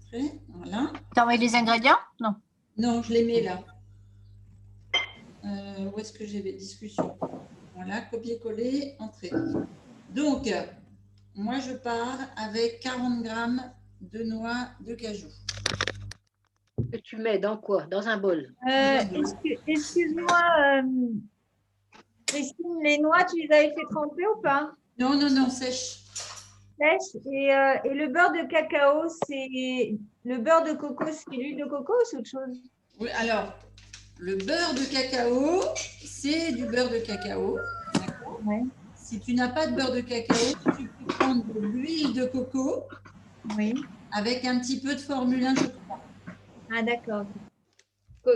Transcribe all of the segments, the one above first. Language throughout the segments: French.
Prêt? Voilà. Tu as envoyé les ingrédients? Non. Non, je les mets là. Où est-ce que j'ai des discussions? Voilà, copier-coller, entrée. Donc, moi, je pars avec 40 grammes de noix de cajou. Que tu mets dans quoi? Dans un bol? Excuse-moi, Christine, les noix, tu les avais fait tremper ou pas? Non, non, non, sèche. Sèche. Et le beurre de cacao, c'est le beurre de coco, c'est l'huile de coco ou c'est autre chose? Oui, alors, le beurre de cacao, c'est du beurre de cacao. D'accord? Ouais. Si tu n'as pas de beurre de cacao, tu peux prendre de l'huile de coco Oui. avec un petit peu de Formule 1 chocolat. Ah, d'accord.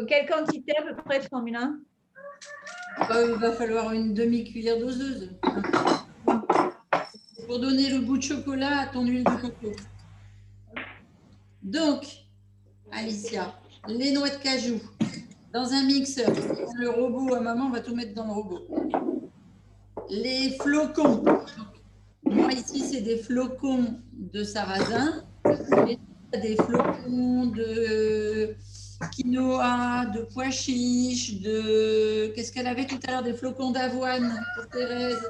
Quelle quantité à peu près de Formule 1? Il va falloir une demi-cuillère doseuse pour donner le goût de chocolat à ton huile de coco. Donc, Alicia, les noix de cajou dans un mixeur. Le robot, maman va tout mettre dans le robot. Les flocons. Moi, ici, c'est des flocons de sarrasin. Des flocons de quinoa, de pois chiches, de... Qu'est-ce qu'elle avait tout à l'heure? Des flocons d'avoine pour Thérèse.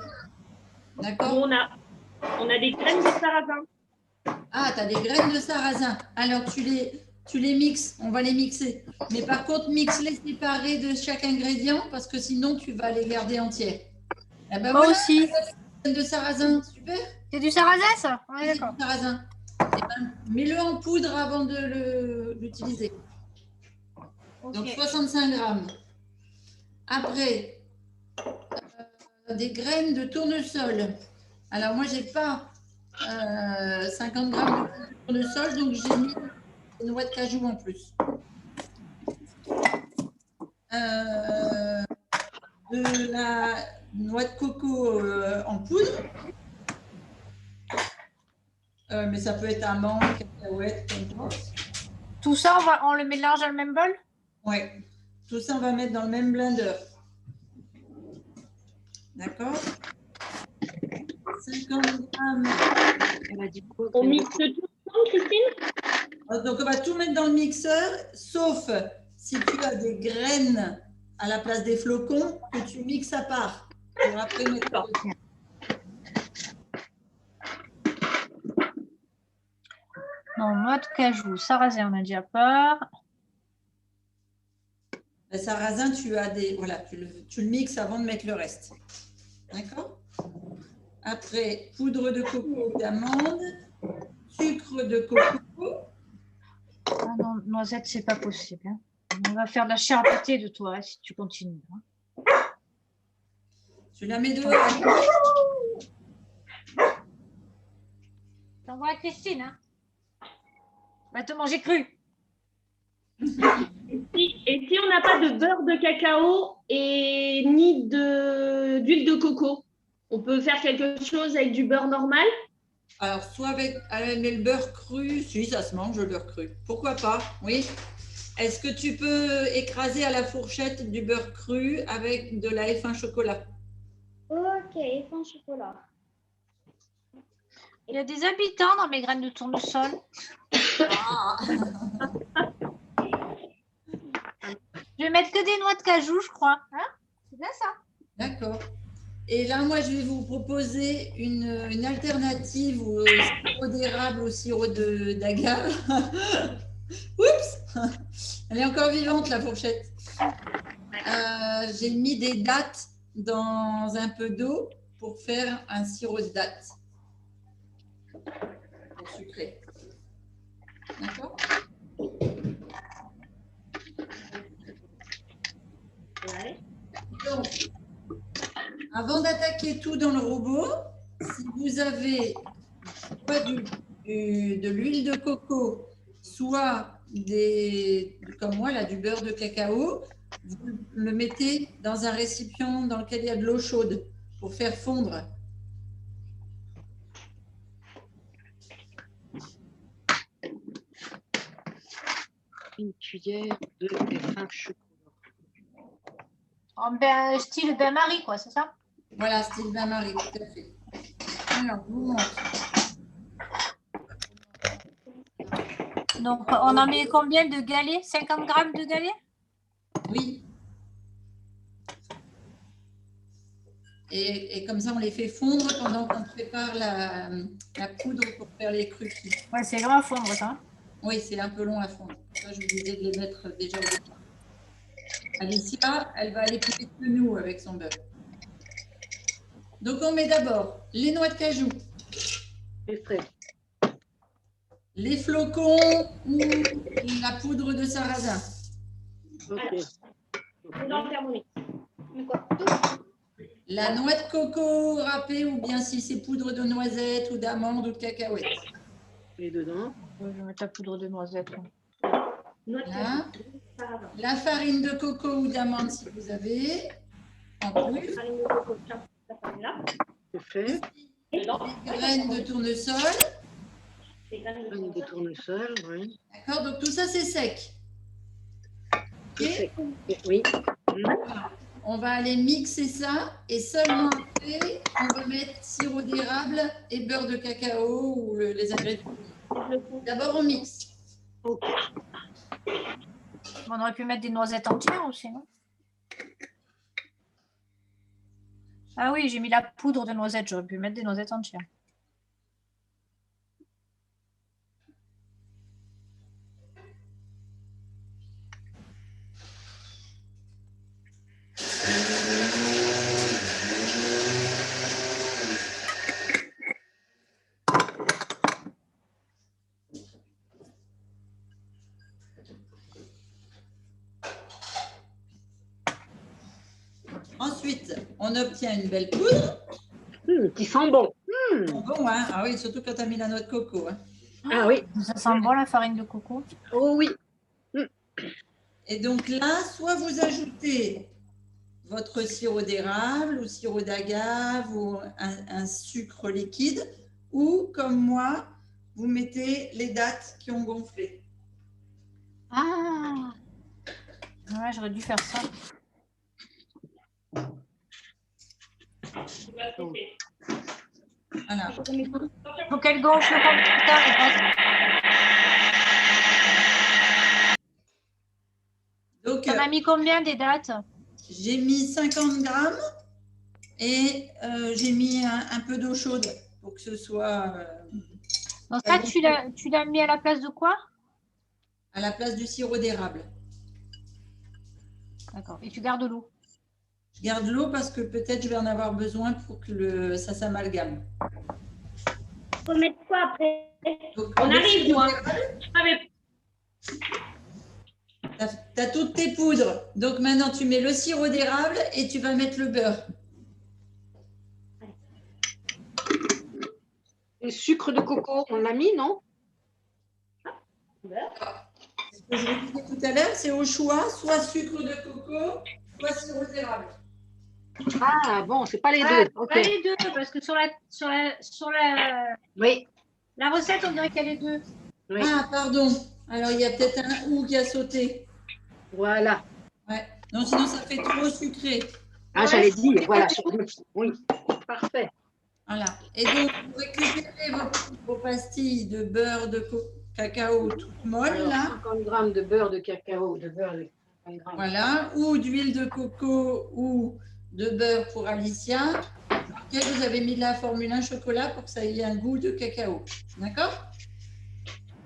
D'accord? On a des graines de sarrasin. Ah, tu as des graines de sarrasin. Alors, tu les mixes. On va les mixer. Mais par contre, mixe-les séparés de chaque ingrédient parce que sinon, tu vas les garder entières. Eh ben, Moi voilà, aussi. graines de sarrasin. Super. C'est du sarrasin, ça? Oui, C'est d'accord. du sarrasin. Eh ben, mets-le en poudre avant de l'utiliser. Okay. Donc 65 grammes. Après, des graines de tournesol. Alors moi, j'ai pas 50 grammes de tournesol, donc j'ai mis des noix de cajou en plus. De la noix de coco en poudre. Mais ça peut être amande, cacahuète, comme ça. Tout ça, on le mélange dans le même bol? Oui. Tout ça, on va mettre dans le même blender. D'accord? 50 grammes. On mixe tout ensemble, Christine? Donc, on va tout mettre dans le mixeur, sauf si tu as des graines à la place des flocons que tu mixes à part. Pour après mettre Non, noix de cajou, sarrasin, on a déjà pas. le sarrasin, tu as des. Voilà, tu le mixes avant de mettre le reste. D'accord? Après, poudre de coco d'amande, sucre de coco. Ah non, noisette, c'est pas possible. Hein. On va faire de la chair à pâté de toi hein, si tu continues. Hein. Tu la mets dehors. T'envoies à Christine. Hein. Va te manger cru. Et si on n'a pas de beurre de cacao et ni d'huile de coco, on peut faire quelque chose avec du beurre normal? Alors, soit avec mais le beurre cru, si ça se mange le beurre cru. Pourquoi pas? Oui. Est-ce que tu peux écraser à la fourchette du beurre cru avec de la F1 chocolat? Ok, F1 chocolat. Il y a des habitants dans mes graines de tournesol. Ah. Je vais mettre que des noix de cajou, je crois. Hein, c'est bien ça. D'accord. Et là, moi, je vais vous proposer une alternative au sirop d'érable, au sirop d'agave. Oups! Elle est encore vivante, la fourchette. J'ai mis des dattes dans un peu d'eau pour faire un sirop de dattes. Pour sucrer. D'accord? Ouais. Donc, avant d'attaquer tout dans le robot, si vous avez soit de l'huile de coco, soit comme moi, là, du beurre de cacao, vous le mettez dans un récipient dans lequel il y a de l'eau chaude pour faire fondre. Une cuillère de F1 chocolat. En style bain-marie, quoi, c'est ça? Voilà, style bain-marie, tout à fait. Alors, je vous montre. Donc, on en met combien de galets? 50 grammes de galets? Oui. Et comme ça, on les fait fondre pendant qu'on prépare la poudre pour faire les croquis. Ouais, c'est long à fondre, ça. Oui, c'est un peu long à fondre. Ça, je vous disais de les mettre déjà au départ. Alicia, elle va aller plus vite que nous avec son beurre. Donc, on met d'abord les noix de cajou, C'est frais. les flocons ou la poudre de sarrasin. Ok. Dans le thermomètre. Mais quoi? La noix de coco râpée ou bien si c'est poudre de noisette ou d'amande ou de cacahuète. Et dedans. Je vais mettre la poudre de noisette. Noix de Voilà. cajou. Sarrasin. La farine de coco ou d'amande si vous avez. En plus, Farine de coco. Tiens, la farine là. C'est fait. Dedans. des graines de tournesol. Des graines de Graines de tournesol. tournesol, oui. D'accord, donc tout ça c'est sec. C'est Ok. sec. Oui. On va aller mixer ça et seulement après, on va mettre sirop d'érable et beurre de cacao ou les ingrédients. D'abord, on mixe. Ok. On aurait pu mettre des noisettes entières aussi, non? Ah oui, j'ai mis la poudre de noisettes. J'aurais pu mettre des noisettes entières. Ensuite, on obtient une belle poudre. Qui sent bon. Bon, hein? Ah oui, surtout quand tu as mis la noix de coco. Hein. Ah oui. Ça sent bon la farine de coco. Oh oui. Et donc là, soit vous ajoutez votre sirop d'érable ou sirop d'agave ou un sucre liquide, ou comme moi, vous mettez les dattes qui ont gonflé. Ah ouais, j'aurais dû faire ça. Voilà. Faut qu'elle gonfle comme tout ça. Donc, On a mis combien des dates? j'ai mis 50 grammes et j'ai mis un peu d'eau chaude pour que ce soit Donc ça, tu l'as mis à la place de quoi? à la place du sirop d'érable. D'accord. Et tu gardes l'eau. Je garde l'eau parce que peut-être je vais en avoir besoin pour que ça s'amalgame. Faut mettre quoi après? Donc, On le arrive, sirop moi. d'érable, t'as toutes tes poudres. Donc maintenant, tu mets le sirop d'érable et tu vas mettre le beurre. Le sucre de coco, on l'a mis, non? Ce que je vous disais tout à l'heure, c'est au choix, soit sucre de coco, soit sirop d'érable. Ah bon, c'est pas les Ah, deux. Ok. pas les deux, parce que sur Oui. la recette, on dirait qu'il y a les deux. Oui. Ah, pardon. Alors, il y a peut-être un ou qui a sauté. Voilà. Ouais. Non, sinon, ça fait trop sucré. Ah, j'allais dire, voilà. Oui. Parfait. Voilà. Et donc, vous récupérez vos pastilles de beurre de cacao toutes molles, Alors, là. 50 grammes de beurre de cacao, de beurre de 50 grammes. Voilà. Ou d'huile de coco ou de beurre pour Alicia. Dans lequel vous avez mis de la formule 1 chocolat pour que ça ait un goût de cacao. D'accord?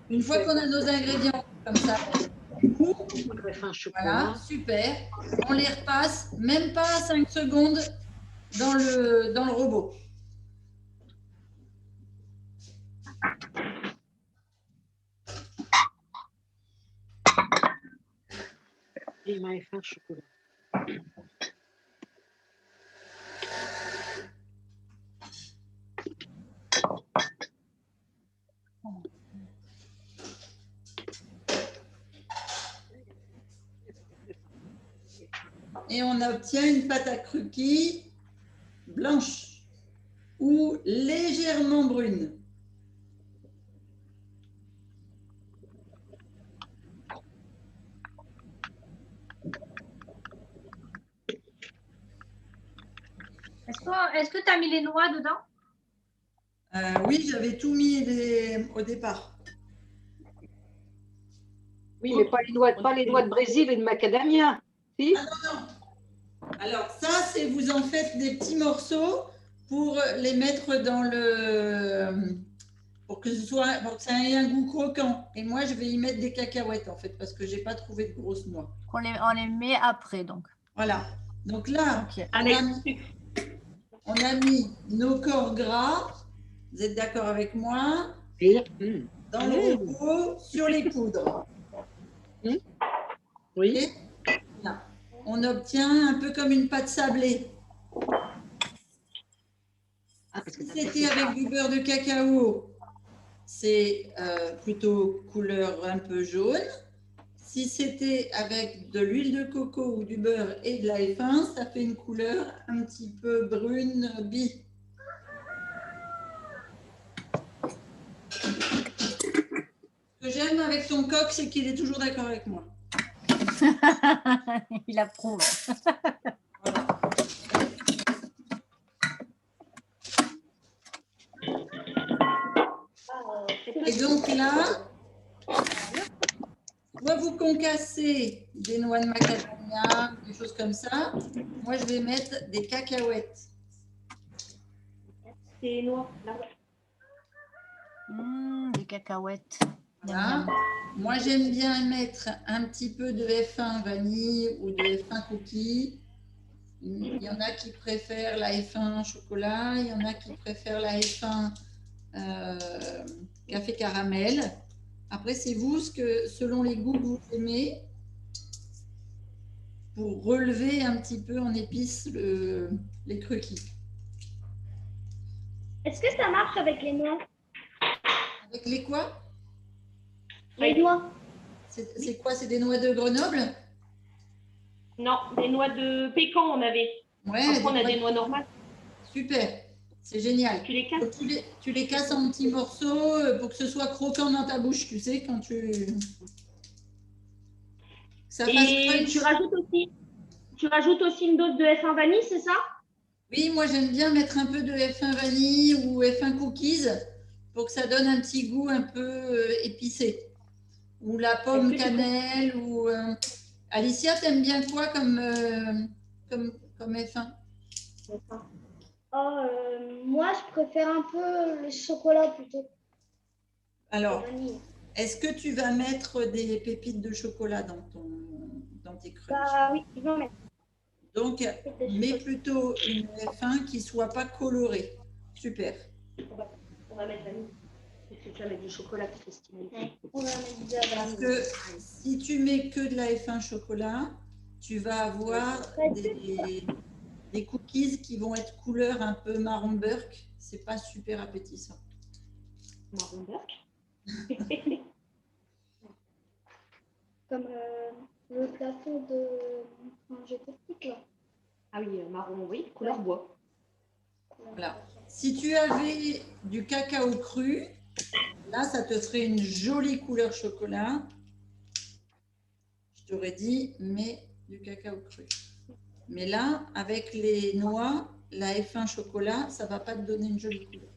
Une fois qu'on a nos ingrédients comme ça, Très fin chocolat. voilà, super. On les repasse, même pas 5 secondes dans le robot. Et ma fin chocolat. Et on obtient une pâte à croquis blanche ou légèrement brune. Est-ce que tu as mis les noix dedans? Oui, j'avais tout mis au départ. Oui, mais pas les noix de Brésil et de macadamia. Si? Alors ça, c'est vous en faites des petits morceaux pour les mettre dans le... pour que pour que ça ait un goût croquant. Et moi, je vais y mettre des cacahuètes, en fait, parce que j'ai pas trouvé de grosses noix. On les met après, donc. Voilà. Donc là, Ok. Avec on a mis nos corps gras. Vous êtes d'accord avec moi? Oui. Dans le robot, sur les poudres. Oui. Et là, on obtient un peu comme une pâte sablée. Ah, parce que Si t'as c'était fait ça. avec du beurre de cacao, c'est plutôt couleur un peu jaune. Si c'était avec de l'huile de coco ou du beurre et de la F1, ça fait une couleur un petit peu brune bi. Ce que j'aime avec ton coq, c'est qu'il est toujours d'accord avec moi. Il approuve. Voilà. Et donc là, soit vous concassez des noix de macadamia, des choses comme ça. Moi, je vais mettre des cacahuètes. C'est noir, là. Des cacahuètes. Voilà. Moi, j'aime bien mettre un petit peu de F1 vanille ou de F1 cookie. Il y en a qui préfèrent la F1 chocolat, il y en a qui préfèrent la F1 café caramel. Après, c'est vous, selon les goûts que vous aimez, pour relever un petit peu en épices les croquis. Est-ce que ça marche avec les noix? Avec les quoi? Les noix? C'est quoi? C'est des noix de Grenoble? Non, des noix de pécan, on avait. Ouais, Après, on a des noix normales. super, c'est génial. Tu les casses. Donc, tu les casses en petits morceaux pour que ce soit croquant dans ta bouche, tu sais, quand tu... Ça fasse Et crunch. tu rajoutes aussi une dose de F1 vanille, c'est ça? Oui, moi j'aime bien mettre un peu de F1 vanille ou F1 cookies pour que ça donne un petit goût un peu épicé. Ou la pomme cannelle ou... Alicia, t'aimes bien quoi comme F1? Moi, je préfère un peu le chocolat plutôt que Alors, la vanille. est-ce que tu vas mettre des pépites de chocolat dans tes crunchs? Bah oui, je vais en mettre. Donc, mets plutôt une F1 qui ne soit pas colorée. Super. On va mettre vanille. Parce que tu vas mettre du chocolat, Christine. On va mettre de la Parce vanille. que si tu mets que de la F1 chocolat, tu vas avoir des cookies qui vont être couleur un peu marron burk. C'est pas super appétissant. Marron burk. Comme le plafond de quand j'étais petite là. Ah oui, marron, oui, couleur bois. Voilà. Si tu avais du cacao cru, là, ça te ferait une jolie couleur chocolat. Je t'aurais dit, mets du cacao cru. Mais là, avec les noix, la F1 chocolat, ça ne va pas te donner une jolie couleur.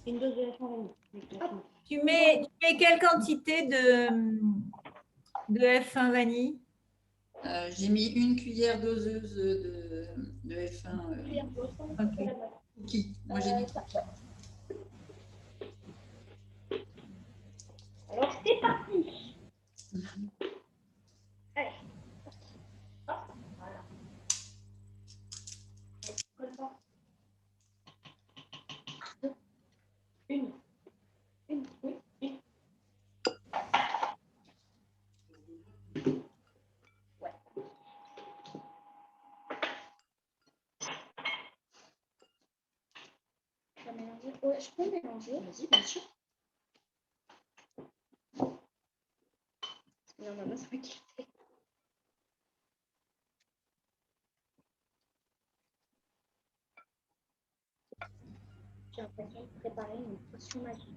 Une dose de F1 vanille. Tu mets quelle quantité de F1 vanille? J'ai mis une cuillère doseuse de F1 Ok. cookie. Moi, j'ai mis Alors c'est parti. Allez. Hop, voilà. Comme ça. Une. Oui. Je vais mélanger. Ouais, je peux mélanger. Vas-y, bien sûr. Il y en a pas, ça va quitter. J'ai l'impression de préparer une potion magique.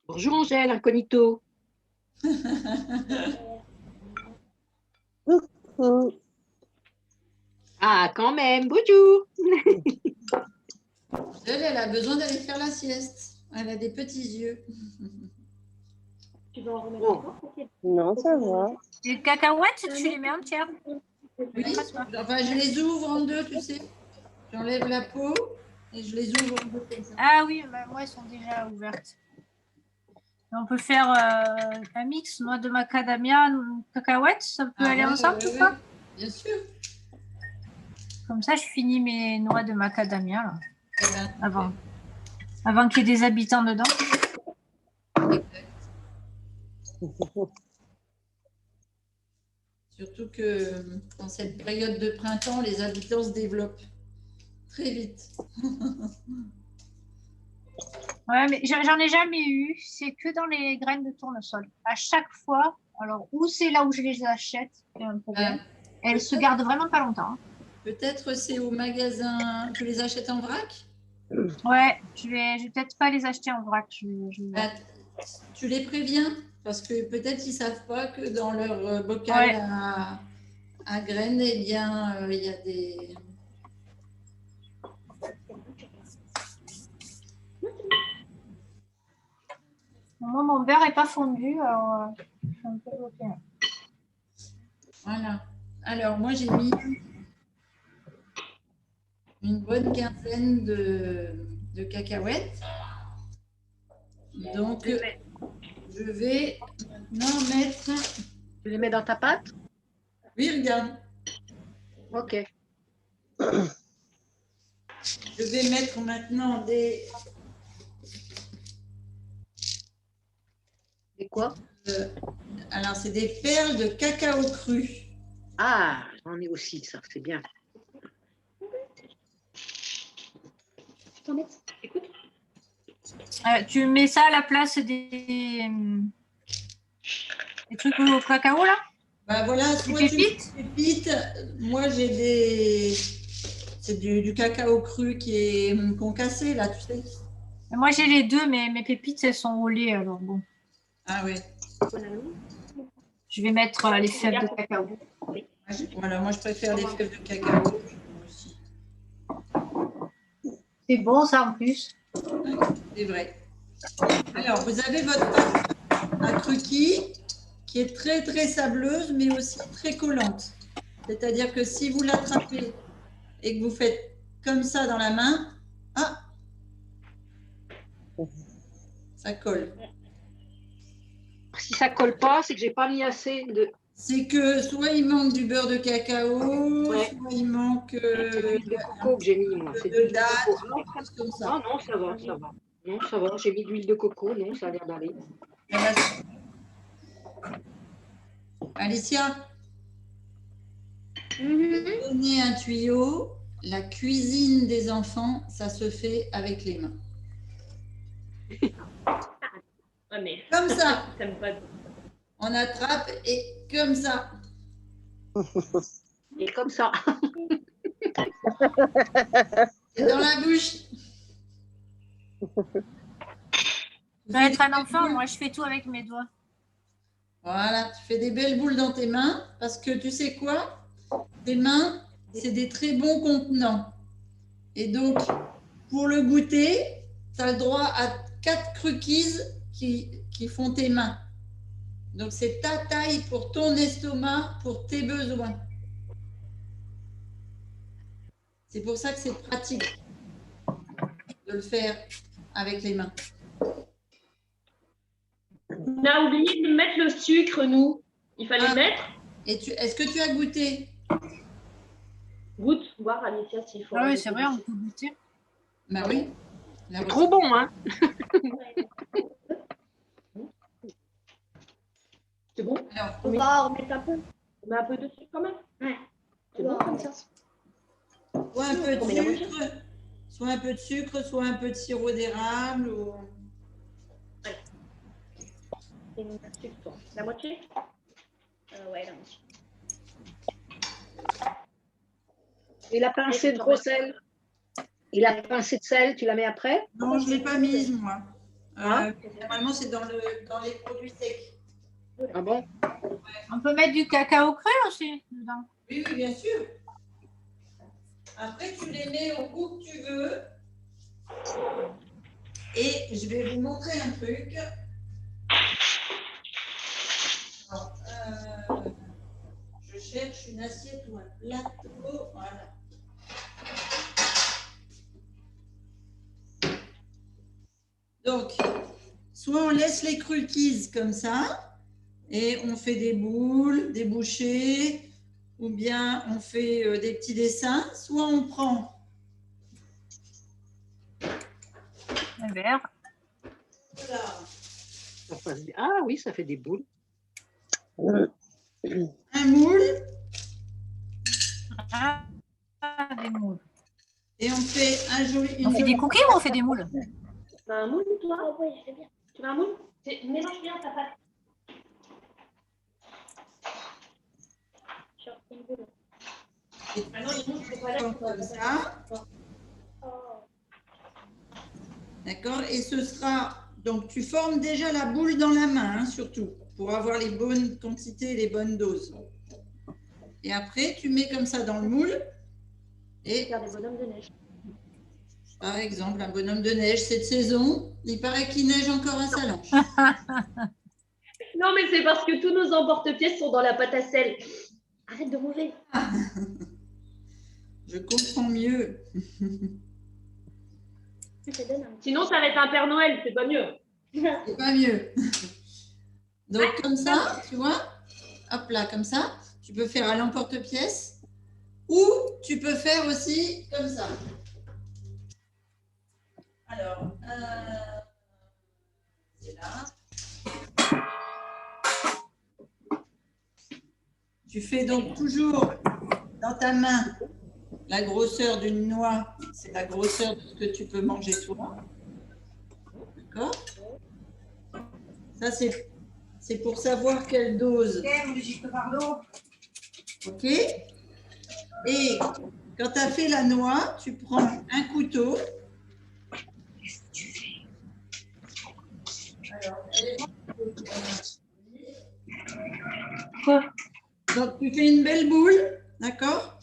Bonjour Angèle, incognito. Ah, quand même. Bonjour. Elle a besoin d'aller faire la sieste. Elle a des petits yeux. Tu veux en remettre Bon. encore peut-être? Non, ça va. Les cacahuètes, tu les mets entières. Oui, enfin, je les ouvre en deux, tu sais. J'enlève la peau et je les ouvre en deux comme ça. Ah oui, bah, moi, elles sont déjà ouvertes. On peut faire un mix noix de macadamia, cacahuètes. Ça peut aller ouais, ensemble ou pas? Bien sûr. Comme ça, je finis mes noix de macadamia là, Eh ben, avant qu'il y ait des habitants dedans. surtout que dans cette période de printemps, les habitants se développent très vite. Ouais, mais j'en ai jamais eu. C'est que dans les graines de tournesol. À chaque fois, alors, ou c'est là où je les achète, il y a un problème. Elles se gardent vraiment pas longtemps. Peut-être c'est au magasin, tu les achètes en vrac? Ouais, je vais peut-être pas les acheter en vrac. Ah, tu les préviens parce que peut-être ils savent pas que dans leur bocal à graines, eh bien, il y a des... Moi, mon beurre est pas fondu, alors je suis un peu bloquée. Voilà. Alors, moi, j'ai mis une bonne quinzaine de cacahuètes. Donc, je vais maintenant mettre... Tu les mets dans ta pâte? Oui, regarde. Ok. Je vais mettre maintenant des... Et quoi? Alors, c'est des perles de cacao cru. Ah, j'en ai aussi, ça, c'est bien. Tu t'en mets? Écoute. Tu mets ça à la place des trucs au cacao, là? Bah voilà, Des soit tu mets pépites? des pépites. Moi, j'ai des... C'est du cacao cru qui est concassé, là, tu sais. Moi, j'ai les deux, mais mes pépites, elles sont au lait, alors bon. Ah oui. Je vais mettre les fèves de cacao. Voilà, moi, je préfère les fèves de cacao aussi. C'est bon, ça, en plus. C'est vrai. Alors, vous avez votre pâte à croquis qui est très, très sableuse, mais aussi très collante. C'est-à-dire que si vous l'attrapez et que vous faites comme ça dans la main, ah, ça colle. Si ça colle pas, c'est que j'ai pas mis assez de C'est que soit il manque du beurre de cacao, Ouais. soit il manque c'est de l'huile de coco que j'ai mis, moi. C'est de de l'huile de date, coco. quelque chose comme ça. Ah non, ça va, ça va. Non, ça va. J'ai mis de l'huile de coco. Non, ça a l'air d'aller. Voilà. Alicia, donner un tuyau, la cuisine des enfants, ça se fait avec les mains. Ouais, mais Comme ça, t'aimes pas. on attrape et comme ça. Et comme ça. C'est dans la bouche. Je dois être un enfant, moi, je fais tout avec mes doigts. Voilà, tu fais des belles boules dans tes mains parce que tu sais quoi? Tes mains, c'est des très bons contenants. Et donc, pour le goûter, tu as le droit à 4 croquis qui font tes mains. Donc, c'est ta taille pour ton estomac, pour tes besoins. C'est pour ça que c'est pratique de le faire avec les mains. On a oublié de mettre le sucre, nous. Il fallait Ah. mettre. Et est-ce que tu as goûté? Goûte, voir Alicia s'il faut. Ah oui, rajouter c'est vrai, du on sucre. peut goûter. Ben oui. La Trop bon, hein? C'est bon? Alors, On va en remettre un peu. On met un peu de sucre quand même. Ouais. C'est bon comme ça. soit un peu de On met la moitié. sucre, soit un peu de sucre, soit un peu de sirop d'érable. Ou... C'est une sucre, toi. La moitié? Ouais, la moitié. Et la pincée de gros sel? Et la pincée de sel, tu la mets après? Non, je ne l'ai pas mise, moi. Ah. Normalement, c'est dans les produits secs. Ah bon? On peut mettre du cacao cru aussi dedans. dedans. Oui, oui, bien sûr. Après, tu les mets au goût que tu veux. Et je vais vous montrer un truc. Alors, je cherche une assiette ou un plateau. Voilà. Donc, soit on laisse les cookies comme ça et on fait des boules, des bouchées, ou bien on fait des petits dessins, soit on prend Un verre. voilà, Ça passe bien. Ah oui, ça fait des boules. un moule Ah, des moules. et on fait un joli. On fait des cookies ou on fait des moules? Tu veux un moule, toi? Ah oui, je vais bien. Tu veux un moule? Mélange bien ta pâte. Genre une boule. Ah non, les moules, c'est pas là. Comme ça, Oh. d'accord. Et ce sera donc tu formes déjà la boule dans la main, hein, surtout pour avoir les bonnes quantités, les bonnes doses. Et après, tu mets comme ça dans le moule. Et Faire des bonhommes de neige. par exemple, un bonhomme de neige cette saison, il paraît qu'il neige encore à Salanches. Non, mais c'est parce que tous nos emporte-pièces sont dans la pâte à sel. Arrête de manger. Je comprends mieux. Je te donne un petit. Sinon, ça va être un Père Noël, c'est pas mieux. C'est pas mieux. Donc comme ça, tu vois, hop là, comme ça, tu peux faire à l'emporte-pièce ou tu peux faire aussi comme ça. Alors, c'est là. Tu fais donc toujours dans ta main la grosseur d'une noix, c'est la grosseur de ce que tu peux manger toi. D'accord? Ça, c'est pour savoir quelle dose. OK? Et quand tu as fait la noix, tu prends un couteau. Quoi? Donc, tu fais une belle boule, d'accord?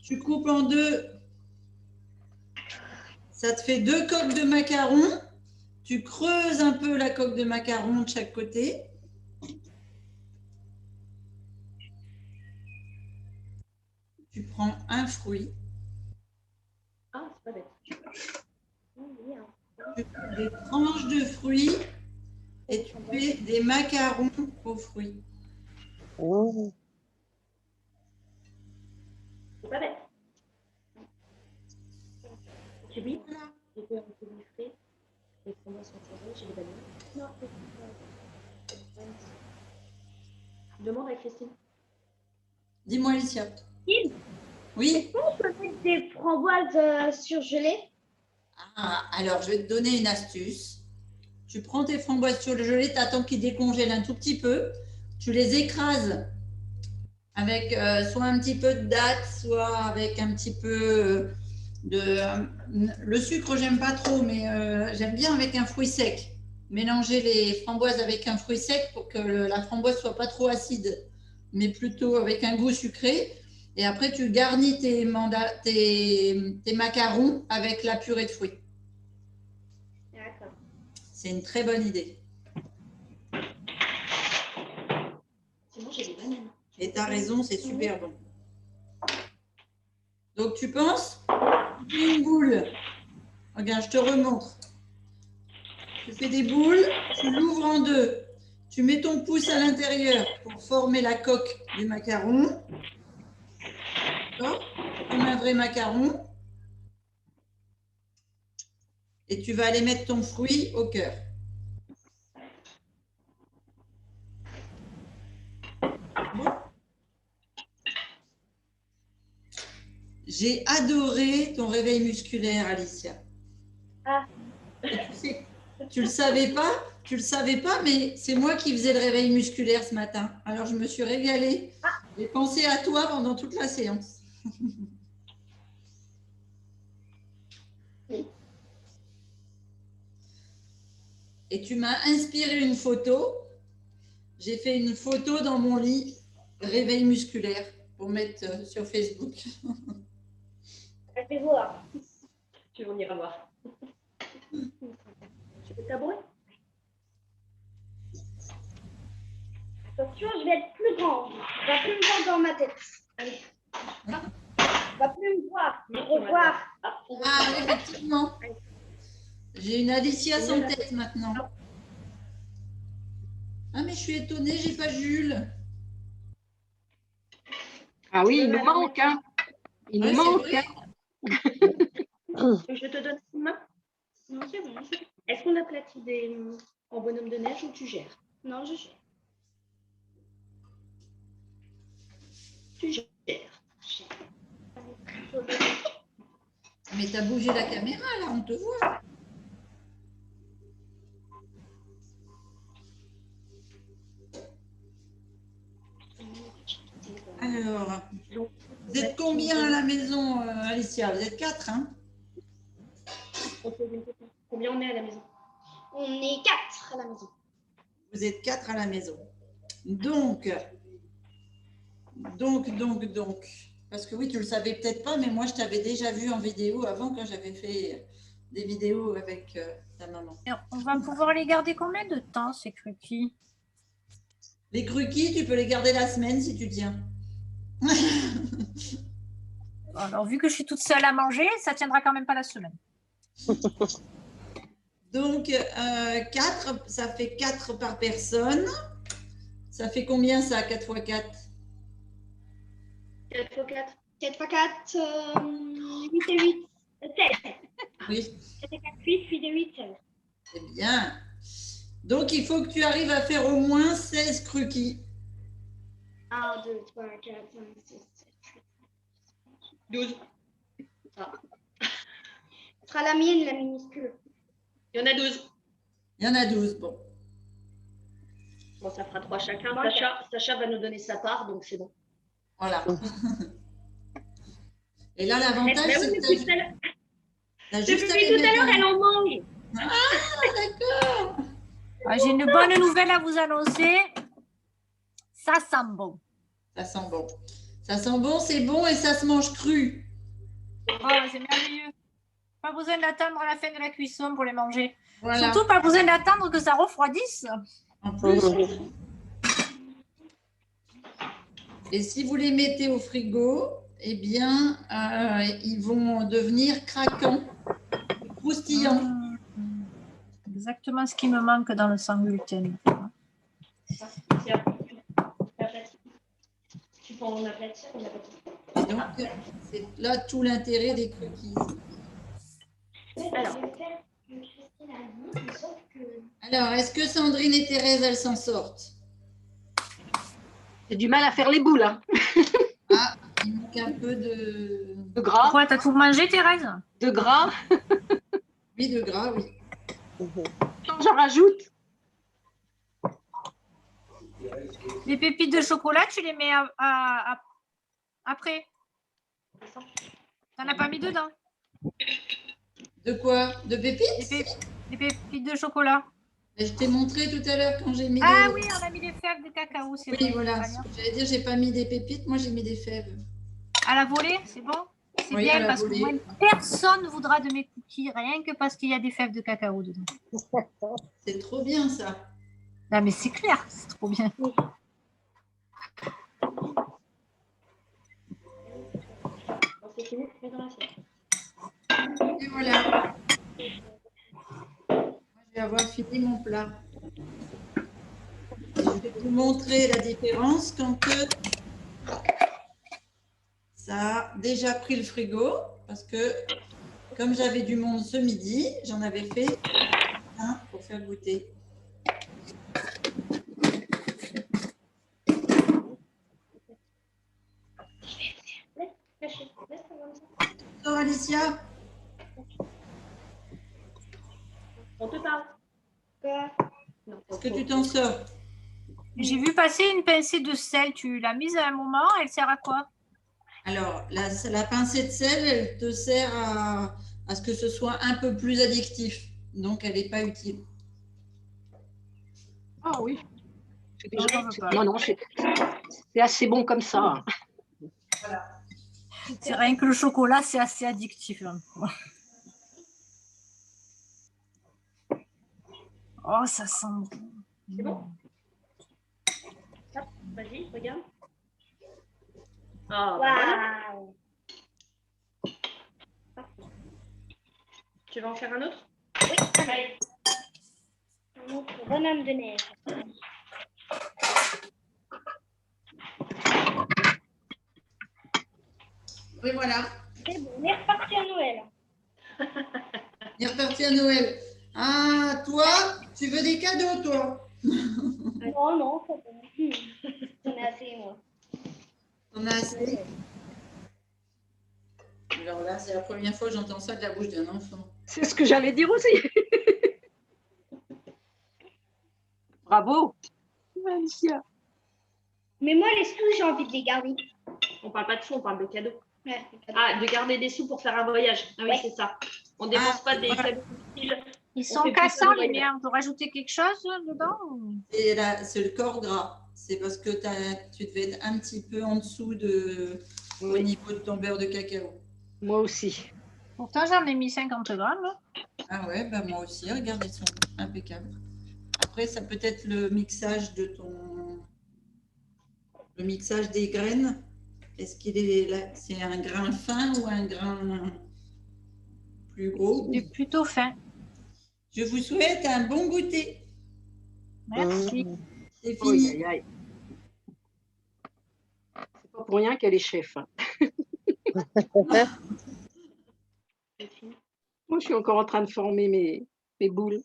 Tu coupes en deux. Ça te fait 2 coques de macarons. Tu creuses un peu la coque de macaron de chaque côté. Tu prends un fruit. Ah, c'est pas bête. Oui, hein. Tu fais des tranches de fruits et tu fais des macarons aux fruits. C'est pas bête. Tu vis? Voilà. J'ai fait un peu du frais. Les fromages sont changés, j'ai des bananes. Non, c'est Demande à Christine. Dis-moi, Alicia. Christine, Oui? on peut mettre des framboises surgelées. Ah, alors, je vais te donner une astuce. Tu prends tes framboises surgelées, tu attends qu'ils décongèlent un tout petit peu. Tu les écrases avec soit un petit peu de date, soit avec un petit peu le sucre, j'aime pas trop, mais j'aime bien avec un fruit sec. Mélanger les framboises avec un fruit sec pour que la framboise soit pas trop acide, mais plutôt avec un goût sucré. Et après, tu garnis tes macarons avec la purée de fruits. D'accord. C'est une très bonne idée. Sinon, j'ai des bananes. Et tu as raison, c'est super bon. Donc, tu penses? Tu fais une boule. Regarde, je te remontre. Tu fais des boules, tu l'ouvres en deux. Tu mets ton pouce à l'intérieur pour former la coque du macaron. D'accord? Comme un vrai macaron. Et tu vas aller mettre ton fruit au cœur. J'ai adoré ton réveil musculaire, Alicia. Ah. Et tu le savais pas, mais c'est moi qui faisais le réveil musculaire ce matin. Alors je me suis régalée. J'ai pensé à toi pendant toute la séance. Et tu m'as inspiré une photo. J'ai fait une photo dans mon lit réveil musculaire pour mettre sur Facebook. Je vais voir. Tu vas venir voir. Tu veux tabouret? Attention, je vais être plus grand. On va plus me voir dans ma tête. Allez. On va plus me voir. Au revoir. Ah, effectivement. J'ai une Alicia sans tête maintenant. Ah, mais je suis étonnée, j'ai pas Jules. Ah oui, il nous manque, hein. Il Ouais, nous c'est manque, vrai. hein. Je te donne une main? Non, c'est bon. Est-ce qu'on aplatit en bonhomme de neige ou tu gères? Non, je sais. Tu gères. Mais t'as bougé la caméra là, on te voit. Alors, vous êtes combien à la maison, Alicia? Vous êtes 4, hein? Combien on est à la maison? On est 4 à la maison. Vous êtes 4 à la maison. Donc, parce que oui, tu le savais peut-être pas, mais moi, je t'avais déjà vu en vidéo avant quand j'avais fait des vidéos avec ta maman. Et on va pouvoir les garder combien de temps, ces croquis? Les croquis, tu peux les garder la semaine si tu tiens. Alors, vu que je suis toute seule à manger, ça tiendra quand même pas la semaine. Donc, 4, ça fait 4 par personne. Ça fait combien ça, 4 x 4? 4 x 4. 4 x 4, 8 et 8. 16. Oui, 4 et 4, 8, 8 et 8, 16. c'est bien. Donc, il faut que tu arrives à faire au moins 16 croquis. 1, 2, 3, 4, 5, 6, 7, 8, 12. Ce sera la mienne, la minuscule. Il y en a 12. Il y en a 12, bon. Bon, ça fera 3 chacun. Bon, Sacha va nous donner sa part, donc c'est bon. Voilà. Et là, l'avantage, Mais c'est oui, que depuis tout à l'heure- t'as juste depuis à tout les à l'heure, mettre elle en mange. D'accord. Ah, j'ai une bonne nouvelle à vous annoncer. Ça sent bon. Ça sent bon. Ça sent bon, c'est bon et ça se mange cru. Oh, c'est merveilleux. Pas besoin d'attendre la fin de la cuisson pour les manger. Voilà. Surtout pas besoin d'attendre que ça refroidisse. En plus. Et si vous les mettez au frigo, eh bien, ils vont devenir craquants, croustillants. Exactement ce qui me manque dans le sans gluten. Tiens, aplatis. Tu peux en aplatir, on aplatit. Et donc, c'est là tout l'intérêt des cookies. Alors. Alors, est-ce que Sandrine et Thérèse, elles s'en sortent? J'ai du mal à faire les boules, hein. Ah, il manque un peu de... De gras. Pourquoi, t'as tout mangé, Thérèse? De gras. Oui, de gras, oui. J'en rajoute. Les pépites de chocolat, tu les mets après. T'en as pas mis dedans? De quoi? De pépites? Les pépites de chocolat. Et je t'ai montré tout à l'heure quand j'ai mis Ah des... oui, on a mis des fèves de cacao, c'est Oui, vrai. voilà. J'allais dire, j'ai pas mis des pépites, moi j'ai mis des fèves. À la volée, c'est bon? C'est Oui, à bien la parce que volée. moi, personne ne voudra de mes cookies, rien que parce qu'il y a des fèves de cacao dedans. C'est trop bien ça. Non mais c'est clair, c'est trop bien. C'est fini, mets dans l'assiette. Et voilà. Moi, je vais avoir fini mon plat. Je vais vous montrer la différence quand ça a déjà pris le frigo. Parce que comme j'avais du monde ce midi, j'en avais fait un pour faire goûter. Alors, Alicia, On te parle. Non, est-ce que tu t'en sors? J'ai vu passer une pincée de sel, tu l'as mise à un moment, elle sert à quoi? Alors, la pincée de sel, elle te sert à ce que ce soit un peu plus addictif. Donc, elle n'est pas utile. Ah oui. Non, j'en veux pas. Non, C'est assez bon comme ça. C'est rien que le chocolat, c'est assez addictif. Hein. Oh, ça sent bon. C'est bon? Hop, vas-y, regarde. Ah, bah voilà. Waouh. Tu vas en faire un autre? Oui, allez. Un autre bonhomme de neige. Oui, voilà. C'est bon, on est reparti à Noël. On est reparti à Noël. Ah, toi, tu veux des cadeaux, toi? Non, non, c'est bon. J'en ai assez, moi. T'en as assez? Alors là, c'est la première fois que j'entends ça de la bouche d'un enfant. C'est ce que j'allais dire aussi. Bravo. Alicia. Mais moi, les sous, j'ai envie de les garder. On parle pas de sous, on parle de cadeaux. Ouais, Ah, de garder des sous pour faire un voyage. Ah oui, Ouais. c'est ça. On dépense pas des cadeaux utiles. Ils On sont fait cassants, plutôt les miens. On peut rajouter quelque chose dedans Et là, c'est le corps gras. C'est parce que tu devais être un petit peu en dessous au niveau de ton beurre de cacao. Moi aussi. Pourtant, j'en ai mis 50 grammes. Hein. Ah ouais, bah moi aussi, regarde, ils sont impeccables. Après, ça peut être le mixage le mixage des graines. Est-ce qu'il est là? C'est un grain fin ou un grain plus gros? C'est plutôt fin. Je vous souhaite un bon goûter. Merci. C'est Aïe, fini. aïe, aïe. C'est pas pour rien qu'elle est chef. Hein. Moi, je suis encore en train de former mes boules.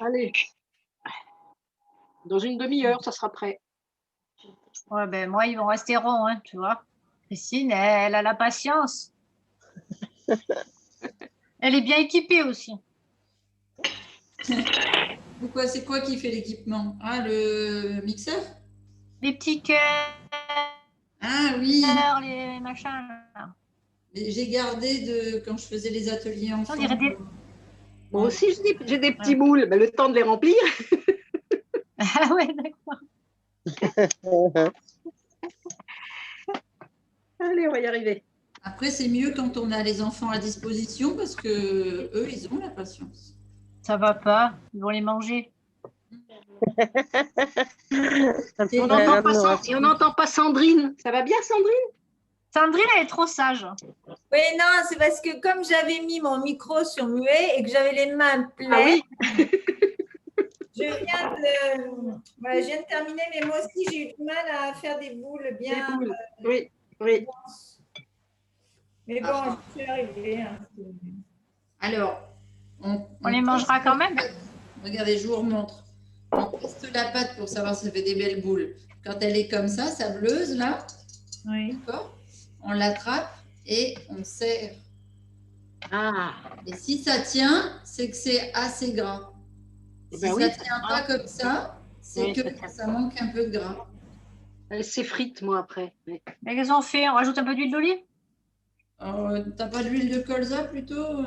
Allez. Dans une demi-heure, ça sera prêt. Ouais, ben moi, ils vont rester ronds, hein, tu vois. Christine, elle a la patience. Elle est bien équipée aussi. Pourquoi? C'est quoi qui fait l'équipement? Ah, le mixeur? Les petits cœurs, Ah oui, les machins. Là. mais j'ai gardé quand je faisais les ateliers enfants. On dirait des- Moi aussi, j'ai des petits boules. Mais le temps de les remplir. Ah ouais, d'accord. Allez, on va y arriver. Après, c'est mieux quand on a les enfants à disposition parce que eux, ils ont la patience. Ça va pas, ils vont les manger. Et on n'entend pas Sandrine. Ça va bien, Sandrine? Sandrine, elle est trop sage. Oui, non, c'est parce que comme j'avais mis mon micro sur muet et que j'avais les mains pleines, Ah oui. je viens de terminer, mais moi aussi, j'ai eu du mal à faire des boules Des bien. boules. Oui, oui. Mais bon, je suis arrivée. Hein. Alors, On les mangera quand même. Regardez, je vous remontre. On teste la pâte pour savoir si ça fait des belles boules. Quand elle est comme ça, sableuse, là, Oui. d'accord, on l'attrape et on serre. Ah, Et si ça tient, c'est que c'est assez gras. Eh Si ben ça oui. ne tient pas comme ça, c'est Oui, que ça tient. ça manque un peu de gras. elle s'effrite, moi, après. Oui. Mais qu'est-ce qu'on fait? On rajoute un peu d'huile d'olive? T'as pas d'huile de colza plutôt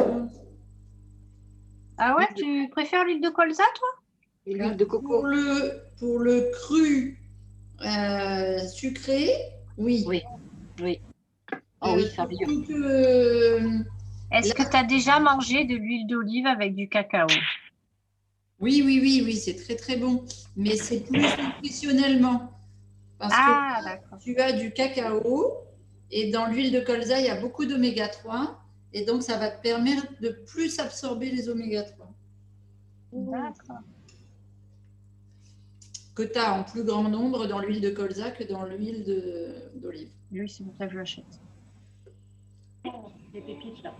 Ah ouais, tu préfères l'huile de colza, toi? Et l'huile de coco. Pour le cru sucré, oui. Oui, oui. Oh oui, ça va mieux. surtout que, Est-ce que tu as déjà mangé de l'huile d'olive avec du cacao? oui, c'est très très bon. Mais c'est plus nutritionnellement. Parce Ah, que d'accord. tu as du cacao et dans l'huile de colza, il y a beaucoup d'oméga 3. Et donc, ça va te permettre de plus absorber les oméga 3 D'accord. que tu as en plus grand nombre dans l'huile de colza que dans l'huile d'olive. Oui, c'est pour ça que je l'achète. Les pépites, là.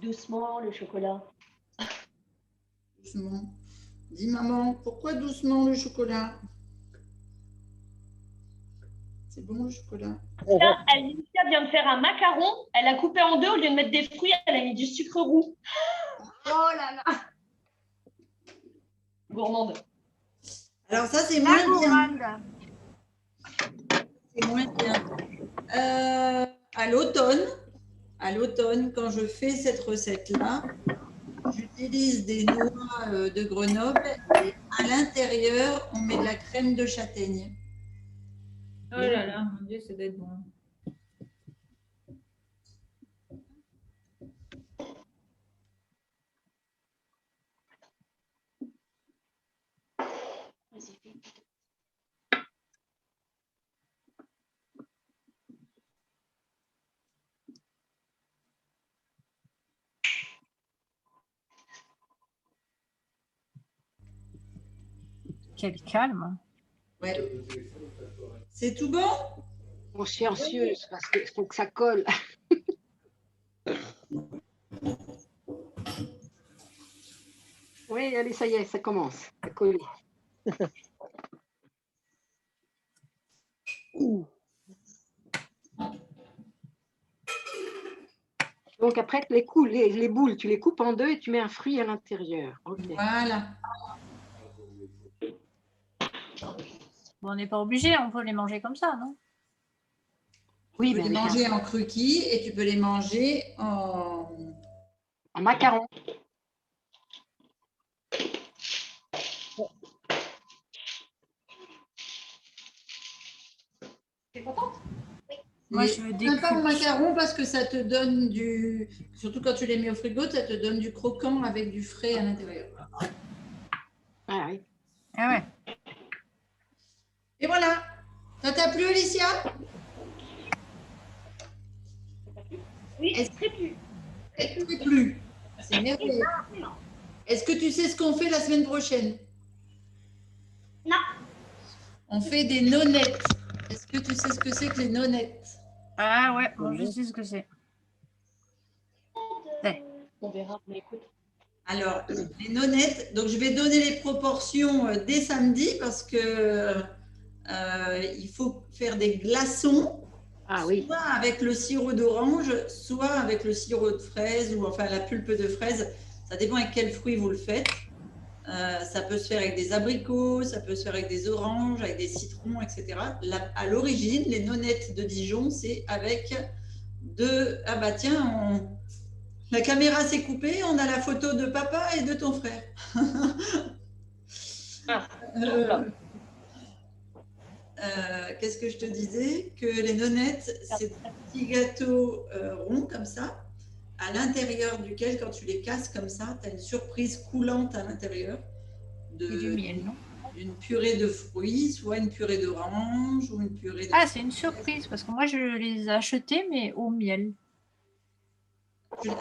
Doucement, le chocolat. Doucement. Dis maman, pourquoi doucement le chocolat? C'est bon le chocolat? Là, Alicia vient de faire un macaron. Elle a coupé en deux. Au lieu de mettre des fruits, elle a mis du sucre roux. Oh là là! Gourmande. Alors ça, c'est La moins bien. gourmande. C'est moins bien. À l'automne, quand je fais cette recette-là, j'utilise des noix de Grenoble et à l'intérieur, on met de la crème de châtaigne. Oh là là, mon Dieu, ça doit être bon. Quel calme. Ouais. C'est tout bon? Consciencieuse, parce qu'il faut que ça colle. Oui, allez, ça y est, ça commence à coller. Donc après, les boules, tu les coupes en deux et tu mets un fruit à l'intérieur. Ok. Voilà. Bon, on n'est pas obligé, on peut les manger comme ça, non? Oui, Tu peux mais les avec manger en croquis et tu peux les manger en... un macaron. T'es contente? Moi, Et je veux des même pas en cubes. macaron parce que ça te donne du... Surtout quand tu les mets au frigo, ça te donne du croquant avec du frais à l'intérieur. Ah, oui. Ah ouais. Et voilà. Ça t'a plu, Alicia? Oui, Est-ce- très plus. Elle ne t'a plu. C'est merveilleux. Non. Est-ce que tu sais ce qu'on fait la semaine prochaine? Non. On fait des nonettes. Est-ce que tu sais ce que c'est que les nonettes? Ah ouais, bon, je sais ce que c'est. Ouais. On verra, mais écoute. Alors, les nonettes, donc je vais donner les proportions dès samedi parce que il faut faire des glaçons, Ah oui. soit avec le sirop d'orange, soit avec le sirop de fraise ou enfin la pulpe de fraise. Ça dépend avec quel fruit vous le faites. Ça peut se faire avec des abricots, ça peut se faire avec des oranges, avec des citrons, etc. À l'origine, les nonettes de Dijon, c'est avec ah bah tiens, la caméra s'est coupée, on a la photo de papa et de ton frère. Qu'est-ce que je te disais? Que les nonettes, c'est des petits gâteaux ronds comme ça, à l'intérieur duquel, quand tu les casses comme ça, tu as une surprise coulante à l'intérieur. C'est du miel, non? Une purée de fruits, soit une purée d'orange ou une purée de... Ah, c'est une surprise, parce que moi, je les ai achetés, mais au miel.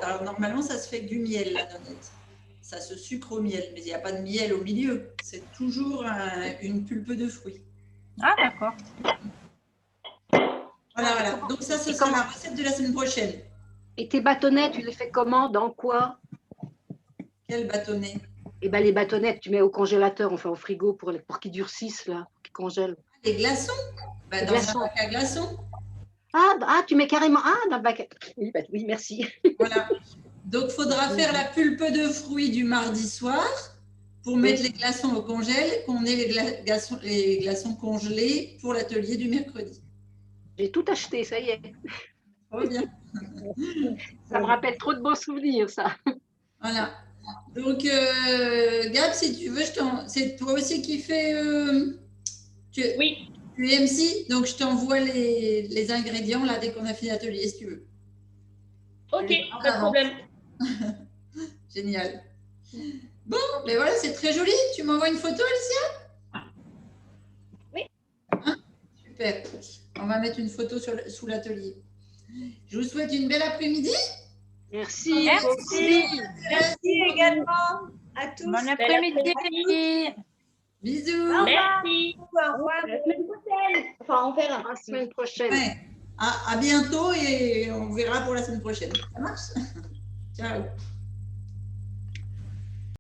Alors, normalement, ça se fait avec du miel, la nonette. Ça se sucre au miel, mais il n'y a pas de miel au milieu. C'est toujours une pulpe de fruits. Ah, d'accord. Voilà. Donc ça, ce sera la recette de la semaine prochaine. Et tes bâtonnets, tu les fais comment? Dans quoi? Quel bâtonnet? Eh ben, les bâtonnets, tu mets au congélateur, enfin au frigo pour qu'ils durcissent, là, pour qu'ils congèlent. Les glaçons? Les dans glaçons. un bac à glaçons. Tu mets carrément. Ah, dans le bac. Oui, oui, merci. Voilà. Donc, il faudra faire la pulpe de fruits du mardi soir pour mettre les glaçons au congèle, qu'on ait les glaçons congelés pour l'atelier du mercredi. J'ai tout acheté, ça y est. Trop bien. Ça me rappelle trop de beaux souvenirs, ça. Voilà. Donc, Gab, si tu veux, c'est toi aussi qui fais. Oui. Tu es MC, donc je t'envoie les ingrédients là dès qu'on a fini l'atelier, si tu veux. Ok, pas de problème. Génial. Bon, mais voilà, c'est très joli. Tu m'envoies une photo, Alicia? Oui. Hein? Super. On va mettre une photo sous l'atelier. Je vous souhaite une belle après-midi. Merci. Merci. Merci également à tous. Bon après-midi. Bisous. Merci. Au revoir. La semaine prochaine. Enfin, on verra. À la semaine prochaine. Ouais. À bientôt et on verra pour la semaine prochaine. Ça marche? Ciao.